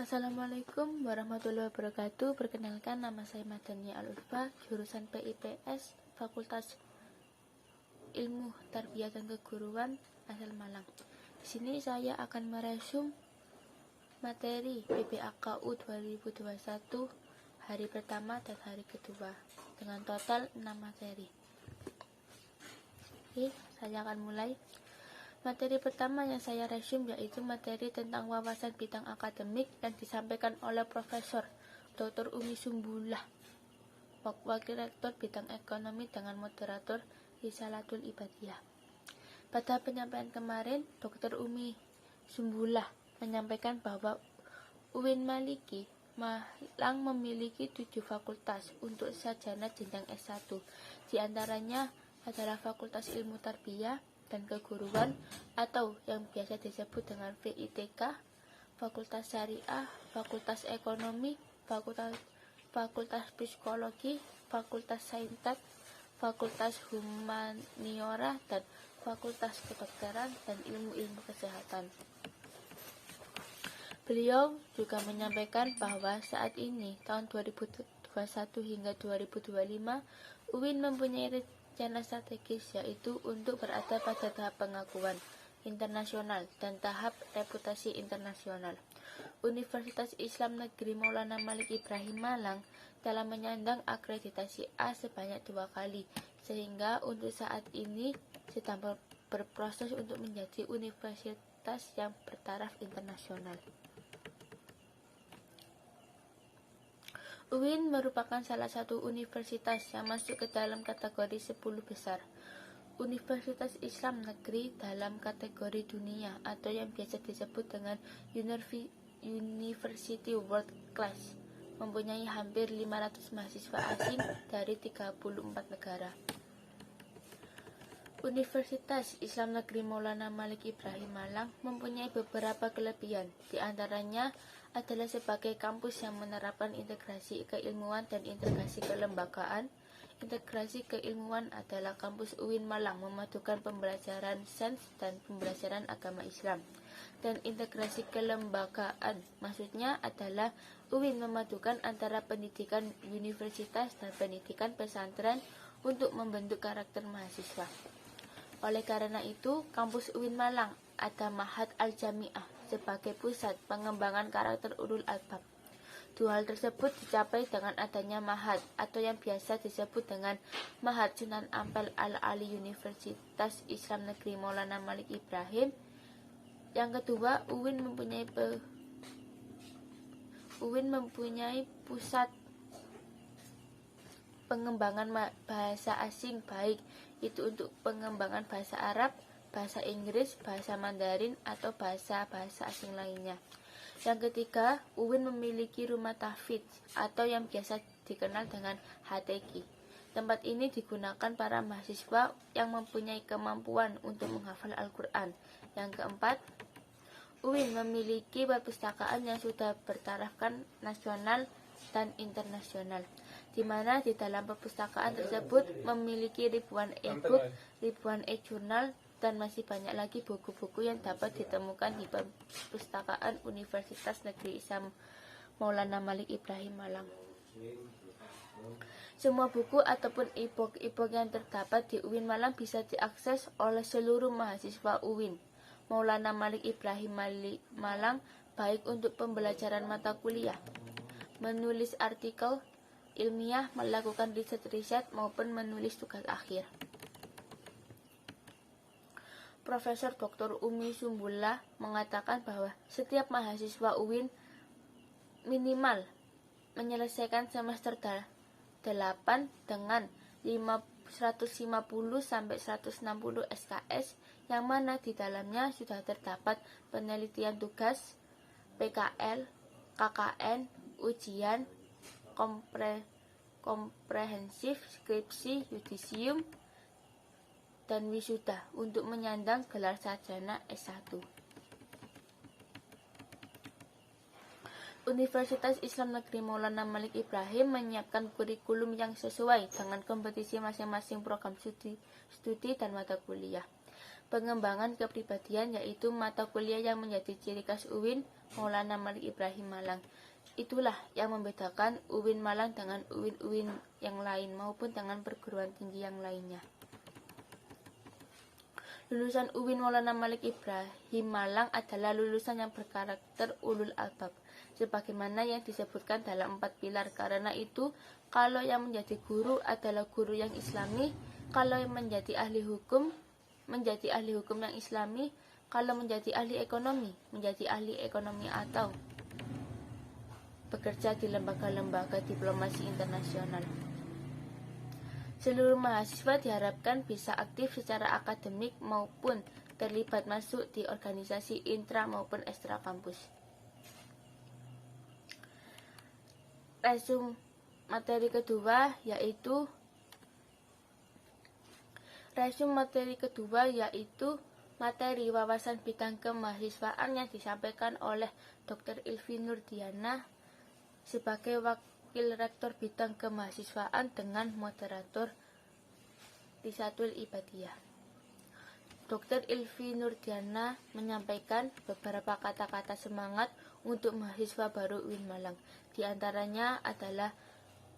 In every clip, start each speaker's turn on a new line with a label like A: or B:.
A: Assalamualaikum warahmatullahi wabarakatuh. Perkenalkan, nama saya Madania Al-Urfa, jurusan PIPS, Fakultas Ilmu Tarbiyah dan Keguruan, asal Malang. Di sini saya akan meresum materi PBAKU 2021 hari pertama dan hari kedua dengan total 6 materi. Oke, saya akan mulai. Materi pertama yang saya resum yaitu materi tentang wawasan bidang akademik yang disampaikan oleh Profesor Dr. Umi Sumbullah, Wakil Rektor Bidang Ekonomi dengan moderator Risalatul Ibadiyah. Pada penyampaian kemarin, Dr. Umi Sumbullah menyampaikan bahwa UIN Maliki Malang memiliki 7 fakultas untuk sarjana jenjang S1. Di antaranya adalah Fakultas Ilmu Tarbiyah dan Keguruan atau yang biasa disebut dengan FITK, Fakultas Syariah, Fakultas Ekonomi, Fakultas Psikologi, Fakultas Saintek, Fakultas Humaniora, dan Fakultas Kedokteran dan Ilmu-Ilmu Kesehatan. Beliau juga menyampaikan bahwa saat ini tahun 2021 hingga 2025 UIN mempunyai rencana strategis, yaitu untuk berada pada tahap pengakuan internasional dan tahap reputasi internasional. Universitas Islam Negeri Maulana Malik Ibrahim Malang telah menyandang akreditasi A sebanyak 2 kali, sehingga untuk saat ini sedang berproses untuk menjadi universitas yang bertaraf internasional. UIN merupakan salah satu universitas yang masuk ke dalam kategori 10 besar Universitas Islam Negeri dalam kategori dunia atau yang biasa disebut dengan University World Class, mempunyai hampir 500 mahasiswa asing dari 34 negara. Universitas Islam Negeri Maulana Malik Ibrahim Malang mempunyai beberapa kelebihan, di antaranya adalah sebagai kampus yang menerapkan integrasi keilmuan dan integrasi kelembagaan. Integrasi keilmuan adalah kampus UIN Malang memadukan pembelajaran sains dan pembelajaran agama Islam. Dan integrasi kelembagaan maksudnya adalah UIN memadukan antara pendidikan universitas dan pendidikan pesantren untuk membentuk karakter mahasiswa. Oleh karena itu, kampus UIN Malang ada Ma'had Al-Jami'ah sebagai pusat pengembangan karakter ulul albab. 2 hal tersebut dicapai dengan adanya Ma'had atau yang biasa disebut dengan Ma'had Sunan Ampel Al-Ali Universitas Islam Negeri Maulana Malik Ibrahim. Yang kedua, UIN mempunyai pusat pengembangan bahasa asing, baik itu untuk pengembangan bahasa Arab, bahasa Inggris, bahasa Mandarin, atau bahasa-bahasa asing lainnya. Yang ketiga, UIN memiliki rumah tahfidz atau yang biasa dikenal dengan HTQ. Tempat ini digunakan para mahasiswa yang mempunyai kemampuan untuk menghafal Al-Quran. Yang keempat, UIN memiliki perpustakaan yang sudah bertarafkan nasional dan internasional, di mana di dalam perpustakaan tersebut memiliki ribuan e-book, ribuan e-jurnal, dan masih banyak lagi buku-buku yang dapat ditemukan di perpustakaan Universitas Negeri Islam Maulana Malik Ibrahim Malang. Semua buku ataupun e-book yang terdapat di UIN Malang bisa diakses oleh seluruh mahasiswa UIN Maulana Malik Ibrahim Malang, baik untuk pembelajaran mata kuliah, menulis artikel ilmiah, melakukan riset maupun menulis tugas akhir. Profesor Dr. Umi Sumbullah mengatakan bahwa setiap mahasiswa UIN minimal menyelesaikan semester 8 dengan 150 sampai 160 SKS, yang mana di dalamnya sudah terdapat penelitian tugas, PKL, KKN, ujian, komprehensif, skripsi, yudisium, dan wisuda untuk menyandang gelar sarjana S1. Universitas Islam Negeri Maulana Malik Ibrahim menyiapkan kurikulum yang sesuai dengan kompetisi masing-masing program studi dan mata kuliah. Pengembangan kepribadian yaitu mata kuliah yang menjadi ciri khas UIN Maulana Malik Ibrahim Malang. Itulah yang membedakan UIN Malang dengan UIN-UIN yang lain maupun dengan perguruan tinggi yang lainnya. Lulusan UIN Maulana Malik Ibrahim Malang adalah lulusan yang berkarakter ulul albab, sebagaimana yang disebutkan dalam 4 pilar. Karena itu, kalau yang menjadi guru adalah guru yang islami, kalau yang menjadi ahli hukum yang islami, kalau menjadi ahli ekonomi atau bekerja di lembaga-lembaga diplomasi internasional. Seluruh mahasiswa diharapkan bisa aktif secara akademik maupun terlibat masuk di organisasi intra maupun ekstra kampus. Resum materi kedua yaitu materi wawasan bidang kemahasiswaan yang disampaikan oleh Dr. Ilvi Nurdiana sebagai Wakil Rektor Bidang Kemahasiswaan dengan moderator Risatul Ibadiyah. Dr. Ilvi Nurdiana menyampaikan beberapa kata-kata semangat untuk mahasiswa baru UIN Malang. Di antaranya adalah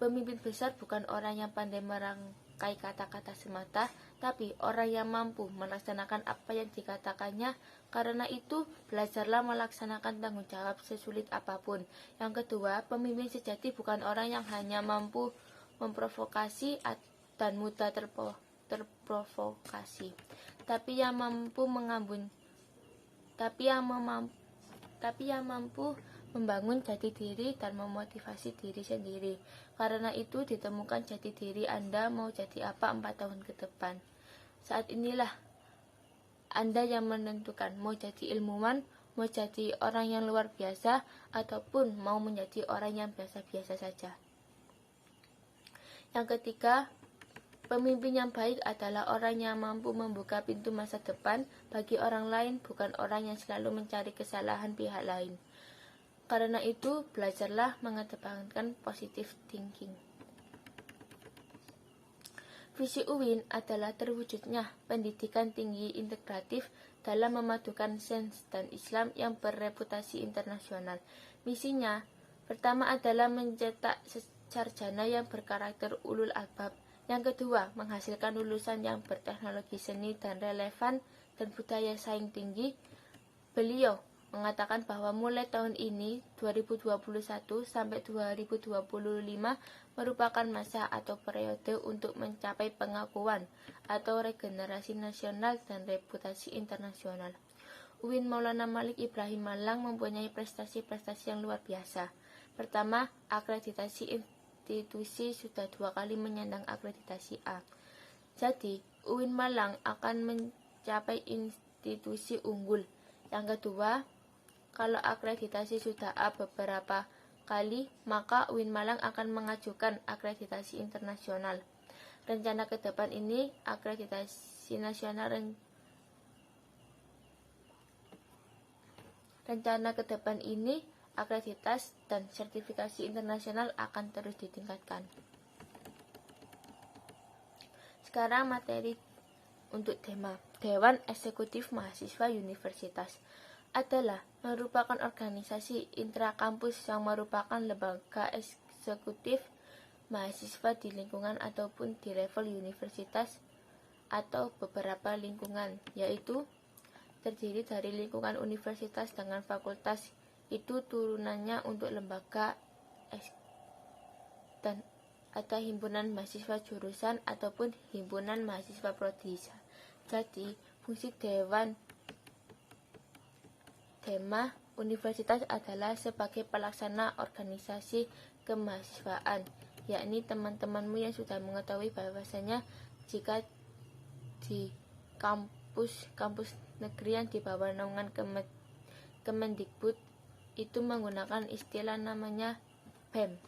A: pemimpin besar bukan orang yang pandai merangkai kata-kata semata, tapi orang yang mampu melaksanakan apa yang dikatakannya. Karena itu, belajarlah melaksanakan tanggung jawab sesulit apapun. Yang kedua, pemimpin sejati bukan orang yang hanya mampu memprovokasi dan mudah terprovokasi, tapi yang mampu membangun jati diri dan memotivasi diri sendiri. Karena itu, ditemukan jati diri Anda mau jadi apa 4 tahun ke depan. Saat inilah Anda yang menentukan mau jadi ilmuwan, mau jadi orang yang luar biasa, ataupun mau menjadi orang yang biasa-biasa saja. Yang ketiga, pemimpin yang baik adalah orang yang mampu membuka pintu masa depan bagi orang lain, bukan orang yang selalu mencari kesalahan pihak lain. Karena itu, belajarlah mengedepankan positive thinking. Visi UIN adalah terwujudnya pendidikan tinggi integratif dalam memadukan sains dan Islam yang bereputasi internasional. Misinya pertama adalah mencetak sarjana yang berkarakter ulul albab. Yang kedua, menghasilkan lulusan yang berteknologi seni dan relevan dan budaya saing tinggi. Beliau mengatakan bahwa mulai tahun ini 2021 sampai 2025 merupakan masa atau periode untuk mencapai pengakuan atau regenerasi nasional dan reputasi internasional. UIN Maulana Malik Ibrahim Malang mempunyai prestasi-prestasi yang luar biasa. Pertama, akreditasi institusi sudah 2 kali menyandang akreditasi A. Jadi, UIN Malang akan mencapai institusi unggul. Yang kedua, kalau akreditasi sudah A beberapa kali, maka UIN Malang akan mengajukan akreditasi internasional. Rencana ke depan ini, akreditasi nasional akreditas dan sertifikasi internasional akan terus ditingkatkan. Sekarang materi untuk tema. Dewan Eksekutif Mahasiswa Universitas adalah merupakan organisasi intrakampus yang merupakan lembaga eksekutif mahasiswa di lingkungan ataupun di level universitas atau beberapa lingkungan, yaitu terdiri dari lingkungan universitas dengan fakultas, itu turunannya untuk lembaga dan atau himpunan mahasiswa jurusan ataupun himpunan mahasiswa prodi. Jadi, fungsi tema universitas adalah sebagai pelaksana organisasi kemahasiswaan, yakni teman-temanmu yang sudah mengetahui bahwasanya jika di kampus negeri yang di bawah naungan Kemendikbud itu menggunakan istilah namanya BEM,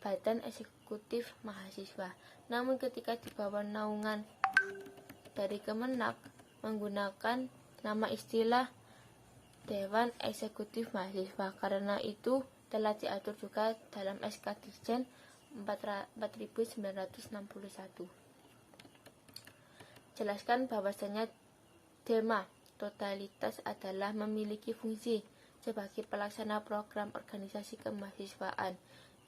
A: Badan Eksekutif Mahasiswa. Namun ketika di bawah naungan dari Kemenak menggunakan nama istilah Dewan Eksekutif Mahasiswa. Karena itu telah diatur juga dalam SK Dirjen 4961. Jelaskan bahwasanya tema totalitas adalah memiliki fungsi sebagai pelaksana program organisasi kemahasiswaan.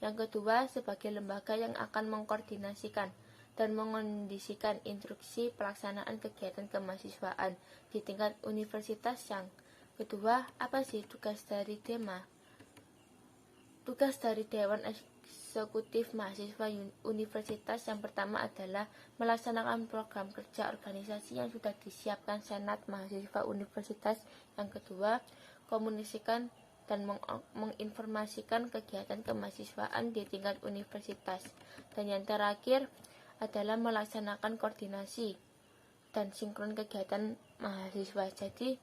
A: Yang kedua, sebagai lembaga yang akan mengkoordinasikan dan mengondisikan instruksi pelaksanaan kegiatan kemahasiswaan di tingkat universitas. Yang kedua, apa sih tugas dari DEMA? Tugas dari Dewan Eksekutif Mahasiswa Universitas yang pertama adalah melaksanakan program kerja organisasi yang sudah disiapkan Senat Mahasiswa Universitas. Yang kedua, komunikasikan dan menginformasikan kegiatan kemahasiswaan di tingkat universitas. Dan yang terakhir adalah melaksanakan koordinasi dan sinkron kegiatan mahasiswa. Jadi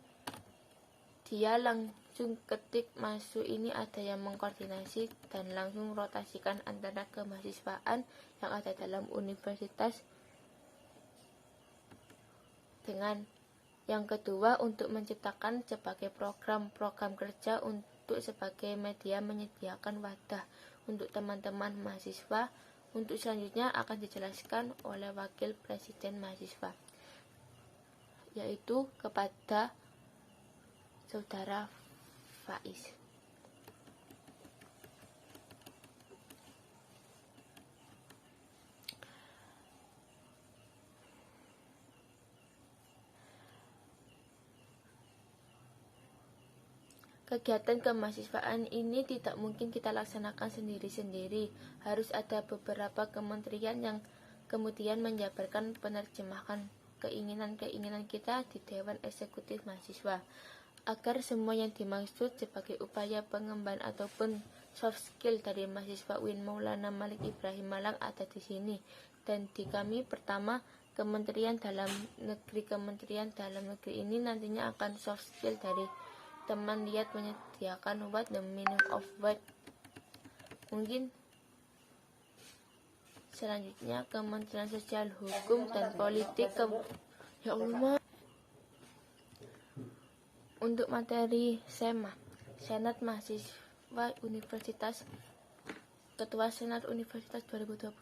A: dia langsung ketik masuk ini ada yang mengkoordinasi dan langsung rotasikan antara kemahasiswaan yang ada dalam universitas dengan yang kedua untuk menciptakan sebagai program-program kerja untuk sebagai media menyediakan wadah untuk teman-teman mahasiswa. Untuk selanjutnya akan dijelaskan oleh Wakil Presiden Mahasiswa, yaitu kepada Saudara Faiz. Kegiatan kemahasiswaan ini tidak mungkin kita laksanakan sendiri-sendiri. Harus ada beberapa kementerian yang kemudian menjabarkan penerjemahan keinginan-keinginan kita di Dewan Eksekutif Mahasiswa, agar semua yang dimaksud sebagai upaya pengembangan ataupun soft skill dari mahasiswa UIN Maulana Malik Ibrahim Malang ada di sini. Dan di kami pertama, Kementerian Dalam Negeri ini nantinya akan soft skill dari teman lihat menyediakan what the meaning of what. Mungkin selanjutnya Kementerian Sosial, Hukum dan Politik ya Allah. Untuk materi SEMA, Senat Mahasiswa Universitas. Ketua Senat Universitas 2021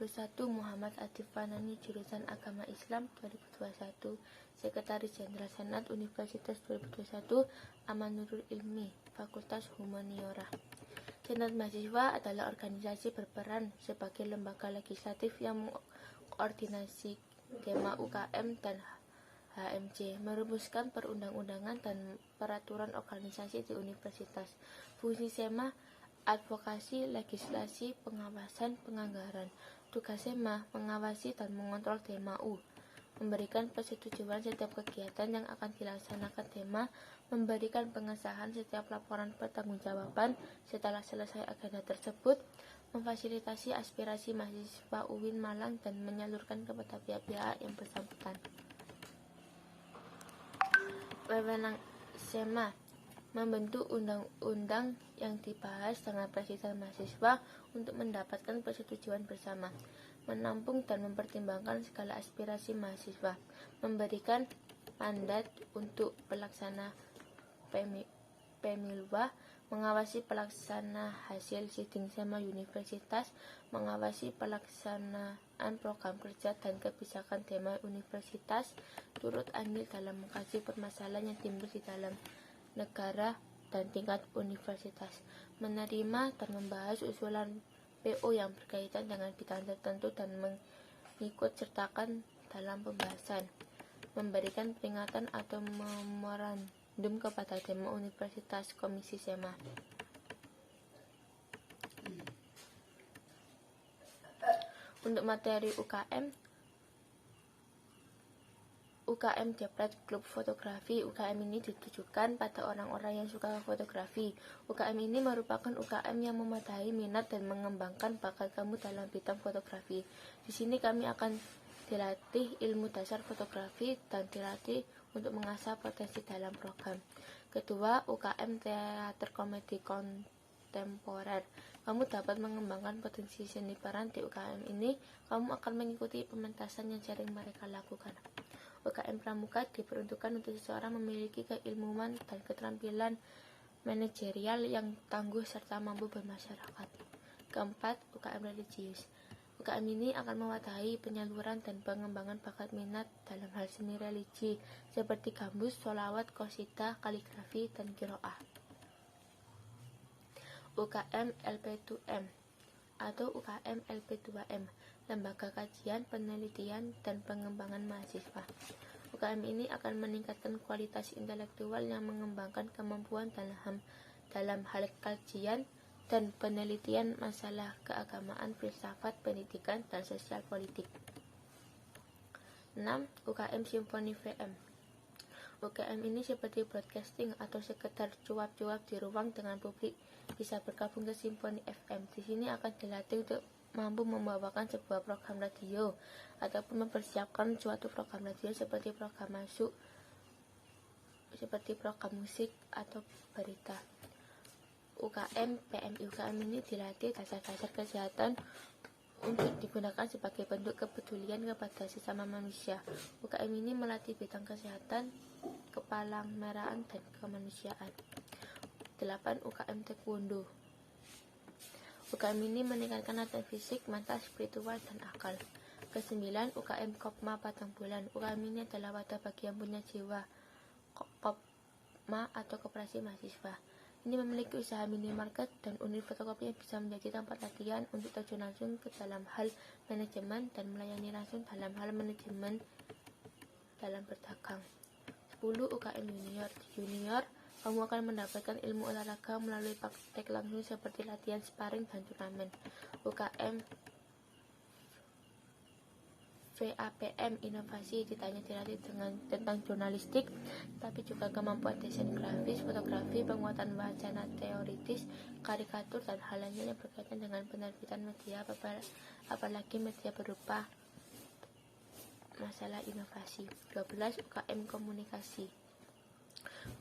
A: Muhammad Adif Fanani, jurusan Agama Islam 2021. Sekretaris Jenderal Senat Universitas 2021 Amanurul Ilmi, Fakultas Humaniora. Senat Mahasiswa adalah organisasi berperan sebagai lembaga legislatif yang mengkoordinasi DEMA, UKM, dan HMJ, merumuskan perundang-undangan dan peraturan organisasi di universitas. Fungsi SEMA: advokasi, legislasi, pengawasan, penganggaran. Tugas SEMA: mengawasi dan mengontrol DEMA-U, memberikan persetujuan setiap kegiatan yang akan dilaksanakan DEMA, memberikan pengesahan setiap laporan pertanggungjawaban setelah selesai agenda tersebut, memfasilitasi aspirasi mahasiswa UIN Malang dan menyalurkan kepada pihak-pihak yang bersangkutan. Wewenang SEMA: membentuk undang-undang yang dibahas dengan presiden mahasiswa untuk mendapatkan persetujuan bersama, menampung dan mempertimbangkan segala aspirasi mahasiswa, memberikan mandat untuk pelaksana Pemilwa, mengawasi pelaksana hasil sidang SEMA universitas, mengawasi pelaksanaan program kerja dan kebijakan DEMA universitas, turut andil dalam mengkaji permasalahan yang timbul di dalam negara dan tingkat universitas, menerima dan membahas usulan PO yang berkaitan dengan bidang tertentu dan mengikut sertakan dalam pembahasan, memberikan peringatan atau memorandum kepada DEMA Universitas Komisi SEMA. Untuk materi UKM Depret Klub Fotografi. UKM ini ditujukan pada orang-orang yang suka fotografi. UKM ini merupakan UKM yang memadai minat dan mengembangkan bakat kamu dalam bidang fotografi. Di sini kami akan dilatih ilmu dasar fotografi dan dilatih untuk mengasah potensi dalam program. Kedua, UKM Teater Komedi Kontemporer. Kamu dapat mengembangkan potensi seni peran di UKM ini. Kamu akan mengikuti pementasan yang sering mereka lakukan. UKM Pramuka diperuntukkan untuk seseorang memiliki keilmuan dan keterampilan manajerial yang tangguh serta mampu bermasyarakat. Keempat, UKM Religius. UKM ini akan mewadahi penyaluran dan pengembangan bakat minat dalam hal seni religi seperti gambus, sholawat, qosidah, kaligrafi, dan qiraah. UKM LP2M atau UKM LP2M, Lembaga Kajian, Penelitian, dan Pengembangan Mahasiswa. UKM ini akan meningkatkan kualitas intelektual yang mengembangkan kemampuan dalam hal kajian dan penelitian masalah keagamaan, filsafat, pendidikan, dan sosial politik. 6. UKM Simfoni VM. UKM ini seperti broadcasting atau sekedar cuap-cuap di ruang dengan publik, bisa bergabung ke Simfoni FM. Di sini akan dilatih untuk mampu membawakan sebuah program radio ataupun mempersiapkan suatu program radio seperti program masuk, seperti program musik atau berita. UKM PMI. UKM ini dilatih dasar-dasar kesehatan untuk digunakan sebagai bentuk kepedulian kepada sesama manusia. UKM ini melatih bidang kesehatan, kepalang-meraan, dan kemanusiaan. 8. UKM Taekwondo. UKM ini meningkatkan latihan fisik, mental, spiritual, dan akal. 9. UKM Kopma Patang Bulan. UKM ini adalah wadah bagi yang punya jiwa Kopma atau Koperasi Mahasiswa. Ini memiliki usaha minimarket dan unit fotokopi yang bisa menjadi tempat latihan untuk terjun langsung ke dalam hal manajemen dan melayani langsung dalam hal manajemen dalam berdagang. 10. UKM Junior. Di Junior, kamu akan mendapatkan ilmu olahraga melalui praktek langsung seperti latihan sparring dan turnamen. UKM VAPM Inovasi ditanya dilatih tentang jurnalistik, tapi juga kemampuan desain grafis, fotografi, penguatan wacana teoritis, karikatur, dan hal lainnya yang berkaitan dengan penerbitan media, apalagi media berupa masalah inovasi. 12. UKM Komunikasi.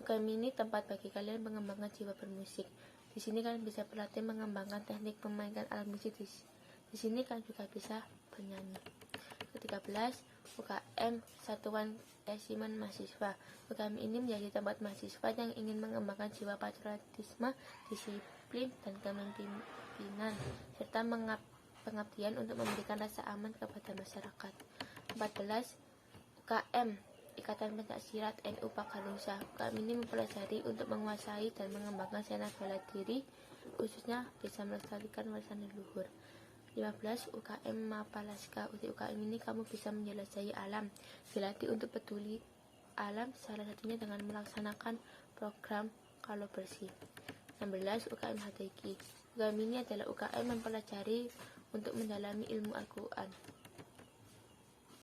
A: UKM ini tempat bagi kalian mengembangkan jiwa bermusik. Di sini kalian bisa berlatih mengembangkan teknik memainkan alat musik. Di sini kalian juga bisa bernyanyi. 13. UKM Satuan Resimen Mahasiswa. UKM ini menjadi tempat mahasiswa yang ingin mengembangkan jiwa patriotisme, disiplin, dan kepemimpinan, serta pengabdian untuk memberikan rasa aman kepada masyarakat. 14. UKM Ikatan Pencaksilat NU Pagalusa. UKM ini mempelajari untuk menguasai dan mengembangkan seni bela diri, khususnya bisa melestarikan warisan leluhur. 15. UKM Mapalaska. Di UKM ini kamu bisa menjelajahi alam, dilatih untuk peduli alam, salah satunya dengan melaksanakan program Kalau Bersih. 16. UKM Hadiki. UKM ini adalah UKM mempelajari untuk mendalami ilmu Al-Quran.